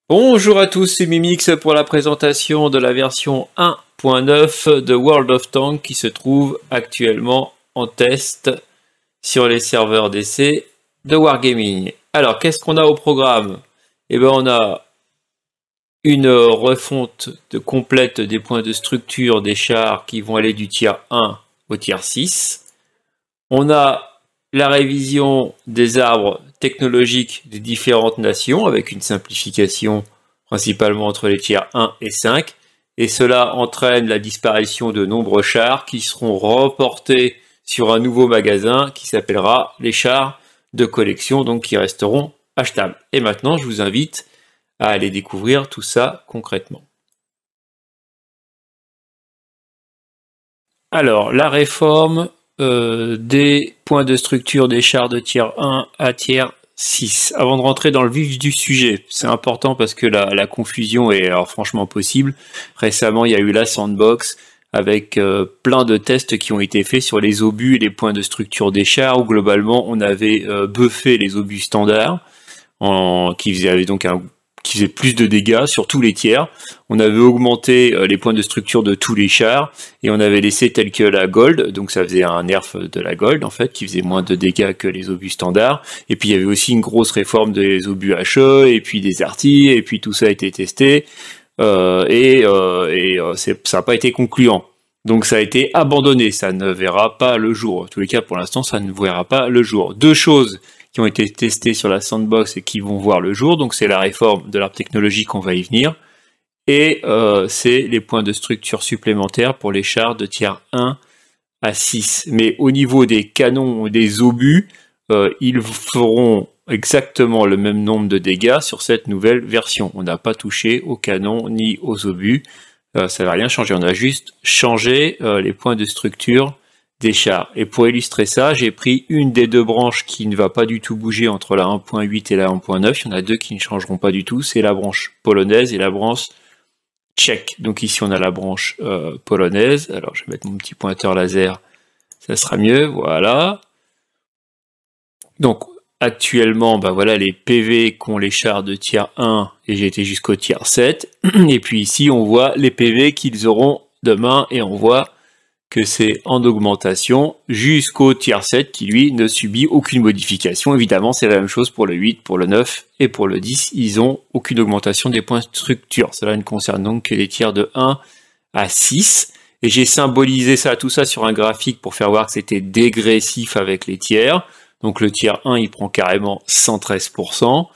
Bonjour à tous, c'est Mimix pour la présentation de la version 1.9 de World of Tanks qui se trouve actuellement en test sur les serveurs d'essai de Wargaming. Alors, qu'est-ce qu'on a au programme? Eh bien, on a une refonte complète des points de structure des chars qui vont aller du tier 1 au tier 6. On a la révision des arbres technologiques des différentes nations avec une simplification principalement entre les tiers 1 et 5. Et cela entraîne la disparition de nombreux chars qui seront reportés sur un nouveau magasin qui s'appellera les chars de collection, donc qui resteront achetables. Et maintenant, je vous invite à aller découvrir tout ça concrètement. Alors, la réforme des points de structure des chars de tier 1 à tier 6. Avant de rentrer dans le vif du sujet, c'est important parce que la confusion est alors franchement possible. Récemment, il y a eu la sandbox avec plein de tests qui ont été faits sur les obus et les points de structure des chars où globalement on avait buffé les obus standards qui faisait plus de dégâts sur tous les tiers. On avait augmenté les points de structure de tous les chars et on avait laissé tel que la gold, donc ça faisait un nerf de la gold en fait, qui faisait moins de dégâts que les obus standards. Et puis il y avait aussi une grosse réforme des obus HE et puis des artis, et puis tout ça a été testé ça n'a pas été concluant. Donc ça a été abandonné, ça ne verra pas le jour. En tous les cas, pour l'instant, ça ne verra pas le jour. Deux choses qui ont été testées sur la sandbox et qui vont voir le jour, donc c'est la réforme de l'arbre technologique, on va y venir, et c'est les points de structure supplémentaires pour les chars de tiers 1 à 6. Mais au niveau des canons ou des obus, ils feront exactement le même nombre de dégâts sur cette nouvelle version. On n'a pas touché aux canons ni aux obus, ça ne va rien changer, on a juste changé les points de structure des chars. Et pour illustrer ça, j'ai pris une des deux branches qui ne va pas du tout bouger entre la 1.8 et la 1.9. Il y en a deux qui ne changeront pas du tout, c'est la branche polonaise et la branche tchèque. Donc ici on a la branche polonaise. Alors je vais mettre mon petit pointeur laser, ça sera mieux, voilà. Donc actuellement, bah voilà les PV qu'ont les chars de tier 1 et j'ai été jusqu'au tier 7. Et puis ici on voit les PV qu'ils auront demain et on voit que c'est en augmentation jusqu'au tier 7 qui lui ne subit aucune modification. Évidemment c'est la même chose pour le 8, pour le 9 et pour le 10, ils ont aucune augmentation des points de structure. Cela ne concerne donc que les tiers de 1 à 6. Et j'ai symbolisé ça, tout ça sur un graphique pour faire voir que c'était dégressif avec les tiers. Donc le tiers 1 il prend carrément 113%,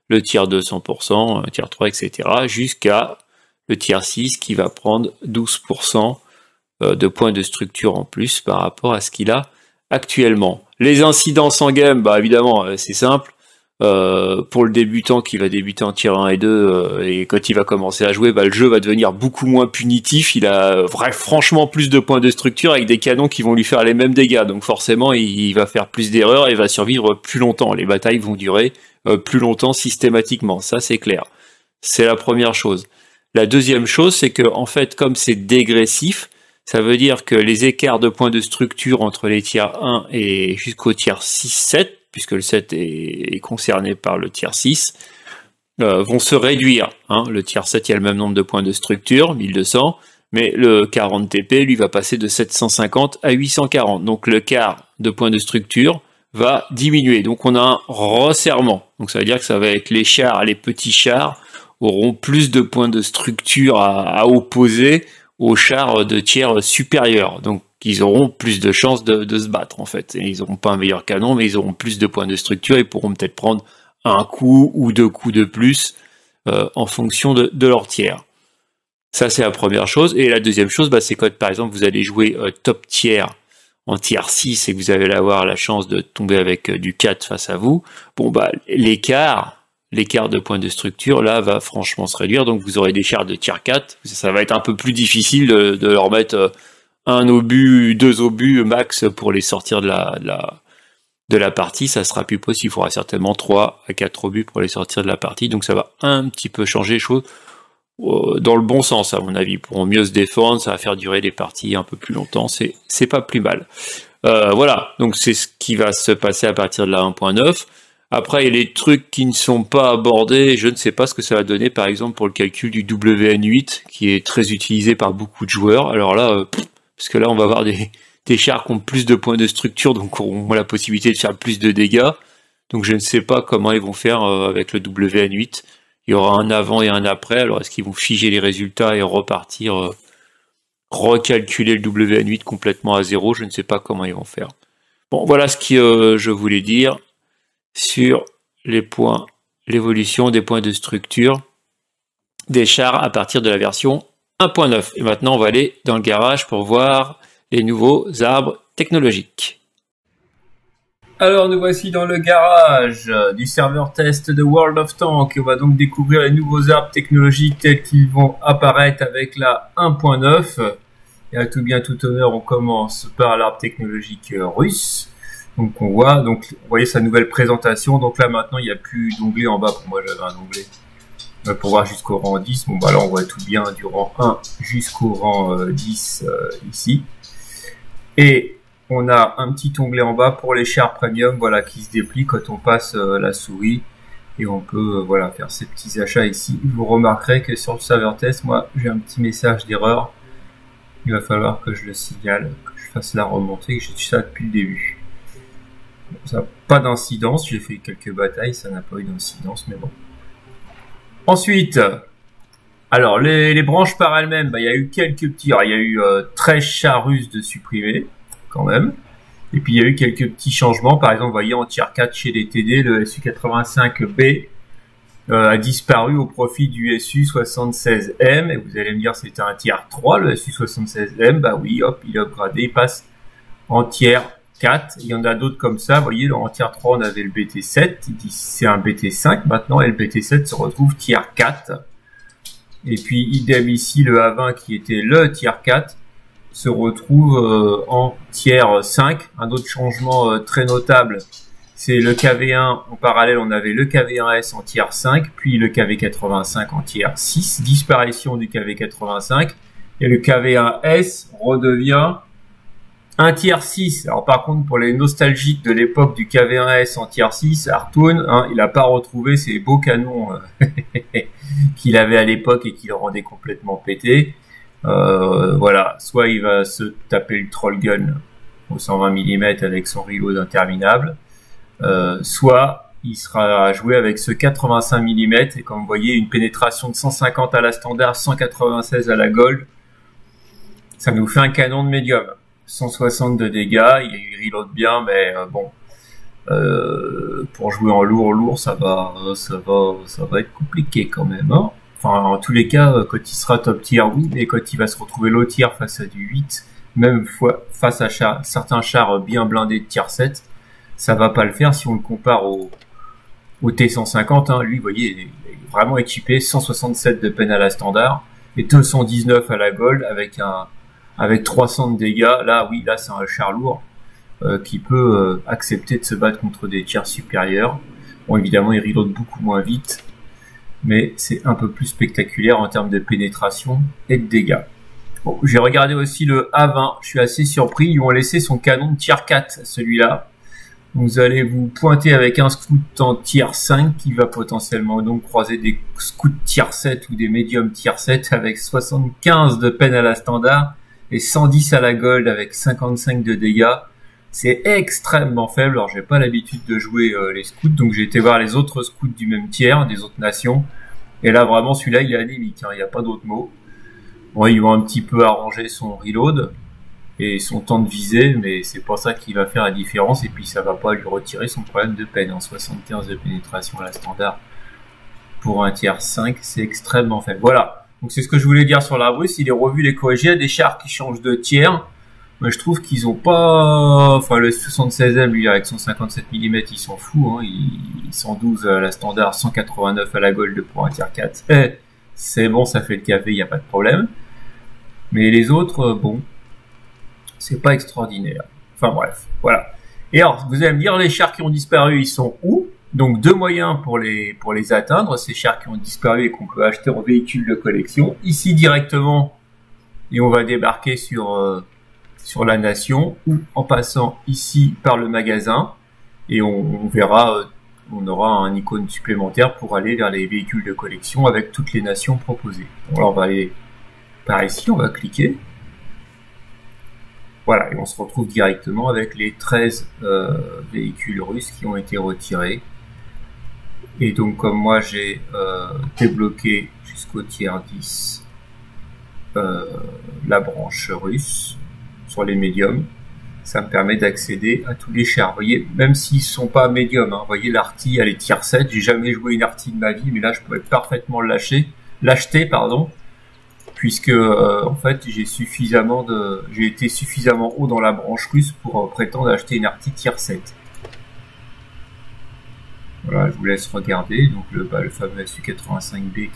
le tiers 2 100%, le tiers 3 etc. jusqu'à le tiers 6 qui va prendre 12% de points de structure en plus par rapport à ce qu'il a actuellement. Les incidences en game, bah évidemment c'est simple. Pour le débutant qui va débuter en tier 1 et 2 et quand il va commencer à jouer, bah, le jeu va devenir beaucoup moins punitif, il a franchement plus de points de structure avec des canons qui vont lui faire les mêmes dégâts, donc forcément il va faire plus d'erreurs et va survivre plus longtemps, les batailles vont durer plus longtemps systématiquement, ça c'est clair. C'est la première chose. La deuxième chose, c'est que en fait comme c'est dégressif, ça veut dire que les écarts de points de structure entre les tiers 1 et jusqu'au tiers 6-7, puisque le 7 est concerné par le tiers 6, vont se réduire. Hein. Le tiers 7, il y a le même nombre de points de structure, 1200, mais le 40 TP, lui, va passer de 750 à 840. Donc le quart de points de structure va diminuer. Donc on a un resserrement. Donc ça veut dire que ça va être les chars, les petits chars, auront plus de points de structure à opposer aux chars de tiers supérieurs. Donc ils auront plus de chances de se battre en fait. Et ils n'auront pas un meilleur canon, mais ils auront plus de points de structure et pourront peut-être prendre un coup ou deux coups de plus en fonction de leur tiers. Ça c'est la première chose. Et la deuxième chose, bah, c'est quand par exemple vous allez jouer top tiers en tier 6 et que vous allez avoir la chance de tomber avec du 4 face à vous, bon bah l'écart de points de structure là va franchement se réduire, donc vous aurez des chars de tier 4, ça va être un peu plus difficile de leur mettre un obus, deux obus max pour les sortir de la partie, ça sera plus possible, il faudra certainement 3 à 4 obus pour les sortir de la partie, donc ça va un petit peu changer les choses dans le bon sens à mon avis, ils pourront mieux se défendre, ça va faire durer les parties un peu plus longtemps, c'est pas plus mal. Voilà, donc c'est ce qui va se passer à partir de la 1.9. Après, il y a les trucs qui ne sont pas abordés. Je ne sais pas ce que ça va donner, par exemple, pour le calcul du WN8, qui est très utilisé par beaucoup de joueurs. Alors là, parce que là, on va avoir des chars qui ont plus de points de structure, donc on a la possibilité de faire plus de dégâts. Donc je ne sais pas comment ils vont faire avec le WN8. Il y aura un avant et un après. Alors est-ce qu'ils vont figer les résultats et repartir, recalculer le WN8 complètement à zéro? Je ne sais pas comment ils vont faire. Bon, voilà ce que je voulais dire sur les points, l'évolution des points de structure des chars à partir de la version 1.9. Et maintenant, on va aller dans le garage pour voir les nouveaux arbres technologiques. Alors, nous voici dans le garage du serveur test de World of Tanks. On va donc découvrir les nouveaux arbres technologiques tels qu'ils vont apparaître avec la 1.9. Et à tout bien, tout honneur, on commence par l'arbre technologique russe. Donc on voit, donc vous voyez sa nouvelle présentation. Donc là maintenant il n'y a plus d'onglet en bas. Pour moi j'avais un onglet pour voir jusqu'au rang 10. Bon bah là on voit tout bien du rang 1 jusqu'au rang 10 ici. Et on a un petit onglet en bas pour les chars premium, voilà, qui se déplie quand on passe la souris. Et on peut voilà faire ces petits achats ici. Vous remarquerez que sur le serveur test, moi j'ai un petit message d'erreur. Il va falloir que je le signale, que je fasse la remontée, que j'ai ça depuis le début. Ça n'a pas d'incidence, j'ai fait quelques batailles, ça n'a pas eu d'incidence, mais bon. Ensuite, alors les branches par elles-mêmes, bah, il y a eu quelques petits, il y a eu 13 chars russes de supprimés, quand même. Et puis il y a eu quelques petits changements, par exemple, vous voyez en tier 4 chez les TD, le SU-85B a disparu au profit du SU-76M, et vous allez me dire c'était un tier 3, le SU-76M, bah oui, hop, il est upgradé, il passe en tier 4, il y en a d'autres comme ça, vous voyez, en tier 3 on avait le BT7, c'est un BT5 maintenant, et le BT7 se retrouve tier 4, et puis idem ici, le A20 qui était le tier 4, se retrouve en tier 5, un autre changement très notable, c'est le KV1, en parallèle on avait le KV1S en tier 5, puis le KV85 en tier 6, disparition du KV85, et le KV1S redevient un tier 6. Alors par contre, pour les nostalgiques de l'époque du KV1S en tier 6, Artoon, hein, il n'a pas retrouvé ses beaux canons qu'il avait à l'époque et qui le rendaient complètement pété. Voilà, soit il va se taper le troll gun au 120 mm avec son reload interminable, soit il sera joué avec ce 85 mm et comme vous voyez, une pénétration de 150 à la standard, 196 à la gold. Ça nous fait un canon de médium. 160 de dégâts, il reload bien, mais bon, pour jouer en lourd, ça va être compliqué quand même, hein. Enfin, en tous les cas, quand il sera top tier, oui, mais quand il va se retrouver low tier face à du 8, même face à certains chars bien blindés de tier 7, ça va pas le faire si on le compare au T150, hein. Lui, vous voyez, il est vraiment équipé, 167 de peine à la standard, et 219 à la gold, avec 300 de dégâts. Là, oui, là, c'est un char lourd qui peut accepter de se battre contre des tiers supérieurs. Bon, évidemment, il reload beaucoup moins vite, mais c'est un peu plus spectaculaire en termes de pénétration et de dégâts. Bon, j'ai regardé aussi le A20. Je suis assez surpris. Ils ont laissé son canon de tier 4, celui-là. Vous allez vous pointer avec un scout en tier 5 qui va potentiellement donc croiser des scouts tier 7 ou des médiums tier 7 avec 75 de peine à la standard et 110 à la gold avec 55 de dégâts. C'est extrêmement faible. Alors j'ai pas l'habitude de jouer les scouts, donc j'ai été voir les autres scouts du même tiers, des autres nations. Et là vraiment celui-là il est anémique, hein, il n'y a pas d'autre mot. Bon, ils vont un petit peu arranger son reload et son temps de visée, mais c'est pas ça qui va faire la différence. Et puis ça va pas lui retirer son problème de peine. En 75 de pénétration à la standard pour un tiers 5, c'est extrêmement faible. Voilà. Donc c'est ce que je voulais dire sur l'arbre russe. Il est revu les corrigés, des chars qui changent de tiers. Mais je trouve qu'ils ont pas, enfin le 76e lui avec 157 mm il s'en fout, hein. Il 112 à la standard, 189 à la gold pour un tier 4. C'est bon, ça fait le café, il n'y a pas de problème. Mais les autres, bon, c'est pas extraordinaire. Enfin bref, voilà. Et alors, vous allez me dire, les chars qui ont disparu, ils sont où? Donc deux moyens pour les atteindre, ces chars qui ont disparu et qu'on peut acheter en véhicule de collection. Ici directement, et on va débarquer sur la nation, ou en passant ici par le magasin, et on verra on aura un icône supplémentaire pour aller vers les véhicules de collection avec toutes les nations proposées. Bon, alors on va aller par ici, on va cliquer. Voilà, et on se retrouve directement avec les 13 véhicules russes qui ont été retirés. Et donc comme moi j'ai débloqué jusqu'au tiers 10 la branche russe sur les médiums, ça me permet d'accéder à tous les chars. Vous voyez, même s'ils sont pas médiums, hein, vous voyez l'arty elle est tiers 7, j'ai jamais joué une arty de ma vie, mais là je pourrais parfaitement l'acheter, puisque en fait j'ai été suffisamment haut dans la branche russe pour prétendre acheter une arty tiers 7. Voilà, je vous laisse regarder. Donc le fameux Su-85B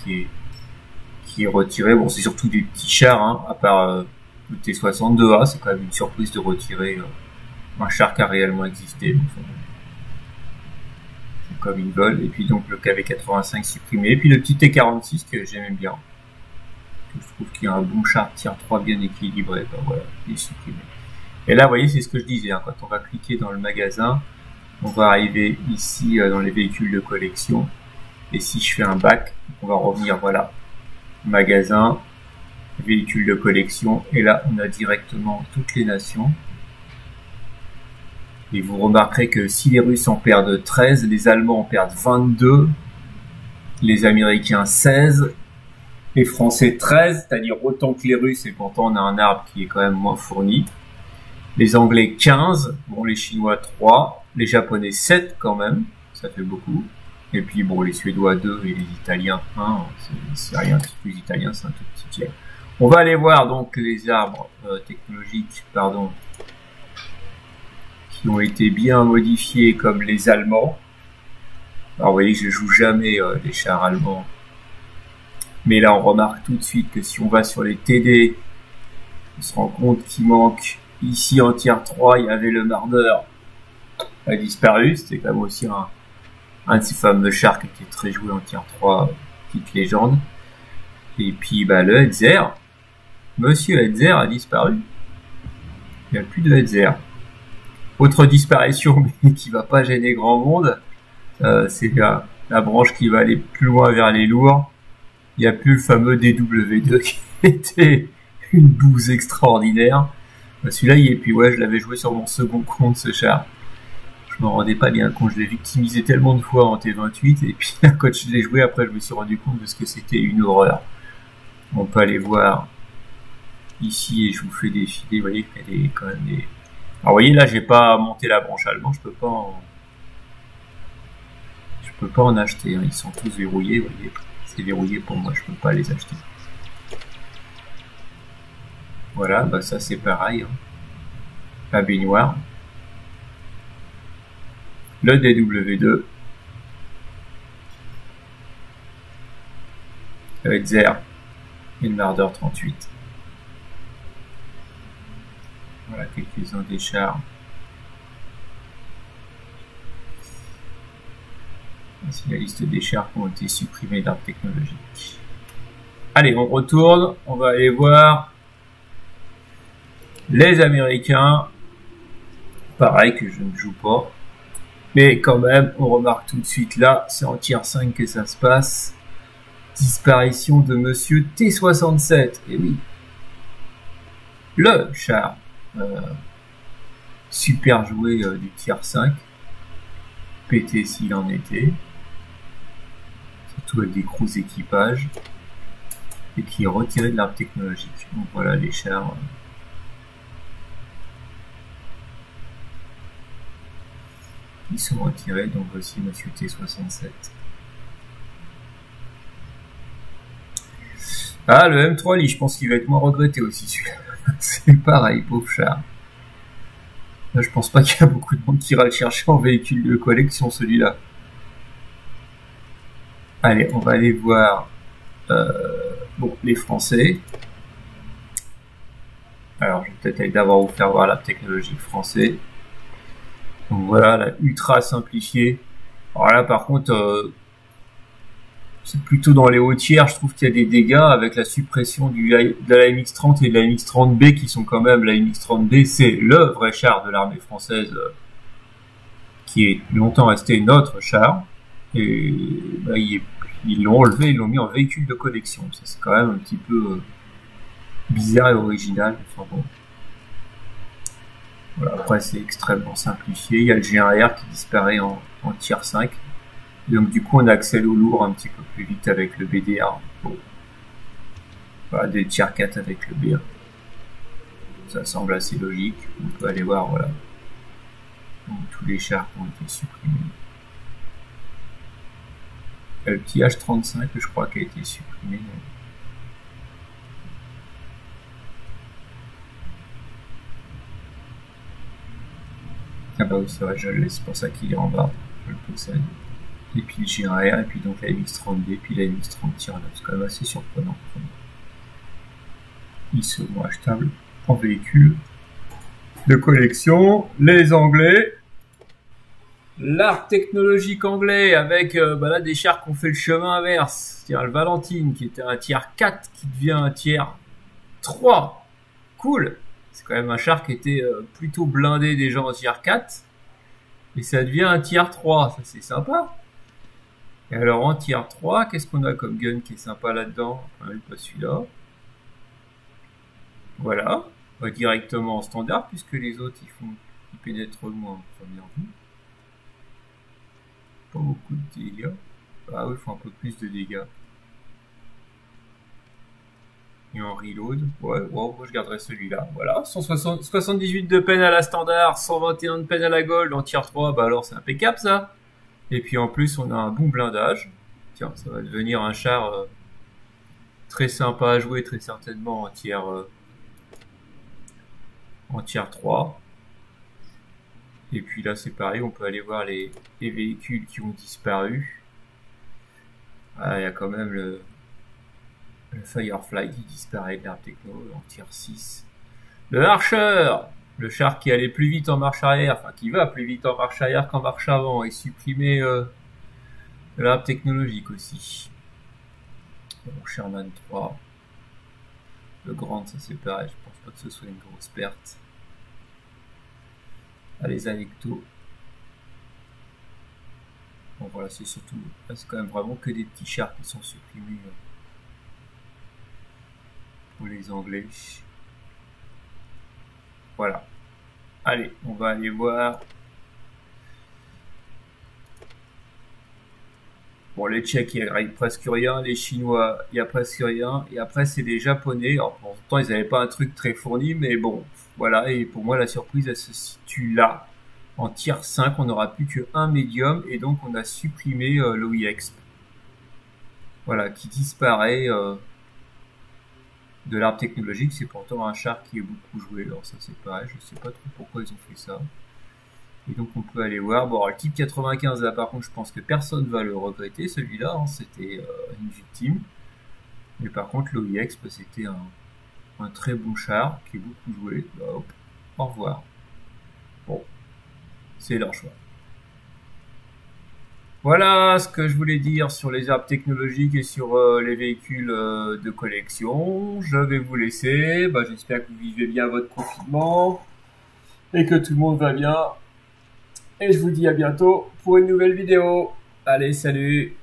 qui est retiré. Bon, c'est surtout des petits chars, hein, à part le T-62A, c'est quand même une surprise de retirer un char qui a réellement existé. Donc, c'est comme ils veulent. Et puis donc le KV-85 supprimé. Et puis le petit T-46 que j'aime bien. Je trouve qu'il y a un bon char tier 3 bien équilibré. Ben voilà, il est supprimé. Et là, vous voyez, c'est ce que je disais, hein, quand on va cliquer dans le magasin, on va arriver ici dans les véhicules de collection. Et si je fais un back, on va revenir, voilà, magasin, véhicules de collection. Et là, on a directement toutes les nations. Et vous remarquerez que si les Russes en perdent 13, les Allemands en perdent 22, les Américains 16, les Français 13, c'est-à-dire autant que les Russes, et pourtant on a un arbre qui est quand même moins fourni. Les Anglais 15, bon les Chinois 3, les Japonais 7 quand même, ça fait beaucoup. Et puis bon les Suédois 2 et les Italiens 1, c'est rien, les Italiens c'est un tout petit tiers. On va aller voir donc les arbres technologiques, pardon, qui ont été bien modifiés comme les Allemands. Alors vous voyez que je joue jamais les chars allemands. Mais là on remarque tout de suite que si on va sur les TD, on se rend compte qu'il manque ici en tier 3, il y avait le Marder a disparu, c'était quand même aussi un de ces fameux chars qui était très joué en tier 3, petite légende. Et puis bah, le Hetzer, Monsieur Hetzer a disparu. Il n'y a plus de Hetzer. Autre disparition, mais qui va pas gêner grand monde, c'est la branche qui va aller plus loin vers les lourds. Il n'y a plus le fameux DW2 qui était une bouse extraordinaire. Celui-là, il est, puis ouais, je l'avais joué sur mon second compte, ce char. Je m'en rendais pas bien compte, je l'ai victimisé tellement de fois en T28, et puis quand je l'ai joué, après, je me suis rendu compte de ce que c'était une horreur. On peut aller voir ici, et je vous fais défiler, vous voyez qu'il y a quand même des... Alors, vous voyez, là, j'ai pas monté la branche allemande, je peux pas en acheter, hein. Ils sont tous verrouillés, vous voyez. C'est verrouillé pour moi, je peux pas les acheter. Voilà, bah ça c'est pareil. Hein. La baignoire. Le DW2. Le Hetzer. Et le Marder 38. Voilà quelques-uns des chars. Voici la liste des chars qui ont été supprimés d'arbre technologique. Allez, on retourne. On va aller voir les Américains. Pareil que je ne joue pas. Mais quand même, on remarque tout de suite là, c'est en tier 5 que ça se passe. Disparition de Monsieur T-67. Et oui. Le char super joué du tier 5. Pété s'il en était. Surtout avec des cruise équipages. Et qui est retiré de l'arbre technologique. Donc voilà les chars. Ils sont retirés, donc voici Monsieur T-67. Ah, le M3 Lee, je pense qu'il va être moins regretté aussi celui-là. C'est pareil, pauvre char. Là, je pense pas qu'il y a beaucoup de monde qui ira le chercher en véhicule de collection, celui-là. Allez, on va aller voir bon, les Français. Alors, je vais peut-être aller d'abord vous faire voir la technologie française. Donc voilà, la ultra simplifiée. Alors là, par contre, c'est plutôt dans les hauts tiers, je trouve qu'il y a des dégâts avec la suppression de la MX-30 et de la MX-30B qui sont quand même, la MX-30B, c'est le vrai char de l'armée française qui est longtemps resté notre char, et bah, ils l'ont enlevé, ils l'ont mis en véhicule de collection. Ça c'est quand même un petit peu bizarre et original. Enfin bon. Voilà, après c'est extrêmement simplifié. Il y a le G1R qui disparaît en tier 5. Et donc du coup on accède au lourd un petit peu plus vite avec le BDR. Bon. Voilà, des tier 4 avec le B1. Ça semble assez logique. On peut aller voir, voilà, donc, tous les chars qui ont été supprimés. Le petit H35, je crois, qui a été supprimé. Ah bah oui, c'est vrai, je le laisse, c'est pour ça qu'il est en bas. Je le possède. Et puis le G1R, et puis donc la MX-30D, puis la MX-30 Tier 9. C'est quand même assez surprenant. Ils seront achetables en véhicule de collection. Les Anglais. L'art technologique anglais avec bah là, des chars qui ont fait le chemin inverse. C'est-à-dire le Valentine qui était un tier 4 qui devient un tier 3. Cool. C'est quand même un char qui était plutôt blindé des gens en tier 4. Et ça devient un tier 3. Ça c'est sympa. Et alors en tier 3, qu'est-ce qu'on a comme gun qui est sympa là-dedans? Enfin, pas celui-là. Voilà. Directement en standard puisque les autres ils pénètrent moins en première vue. Pas beaucoup de dégâts. Ah oui, il faut un peu plus de dégâts. Et en reload, ouais, wow, moi je garderai celui-là. Voilà, 178 de peine à la standard, 121 de peine à la gold, en tier 3, bah alors c'est impeccable ça. Et puis en plus on a un bon blindage. Tiens, ça va devenir un char très sympa à jouer, très certainement en tier 3. Et puis là c'est pareil, on peut aller voir les véhicules qui ont disparu. Ah, il y a quand même le Firefly qui disparaît de l'herbe techno en tier 6. Le Archer, le char qui allait plus vite en marche arrière, enfin qui va plus vite en marche arrière qu'en marche avant, et supprimé de l'herbe technologique aussi. Bon, Sherman 3. Le Grand, ça c'est pareil, je pense pas que ce soit une grosse perte. Ah, les Anectos. Bon voilà, c'est surtout, là c'est quand même vraiment que des petits chars qui sont supprimés pour les Anglais. Voilà. Allez, on va aller voir. Bon, les Tchèques, il n'y a presque rien. Les Chinois, il n'y a presque rien. Et après, c'est les Japonais. Alors, pourtant, ils n'avaient pas un truc très fourni, mais bon, voilà. Et pour moi, la surprise, elle se situe là. En tier 5, on n'aura plus qu'un médium. Et donc, on a supprimé l'OIEXP. Voilà, qui disparaît de l'arbre technologique. C'est pourtant un char qui est beaucoup joué. Alors, ça, c'est pareil. Je ne sais pas trop pourquoi ils ont fait ça. Et donc on peut aller voir. Bon, alors, le type 95 là par contre je pense que personne va le regretter celui-là, hein, c'était une victime. Mais par contre l'OIEX c'était un très bon char qui est beaucoup joué. Bah, hop, au revoir. Bon, c'est leur choix. Voilà ce que je voulais dire sur les arbres technologiques et sur les véhicules de collection. Je vais vous laisser. Bah, j'espère que vous vivez bien votre confinement et que tout le monde va bien. Et je vous dis à bientôt pour une nouvelle vidéo. Allez, salut!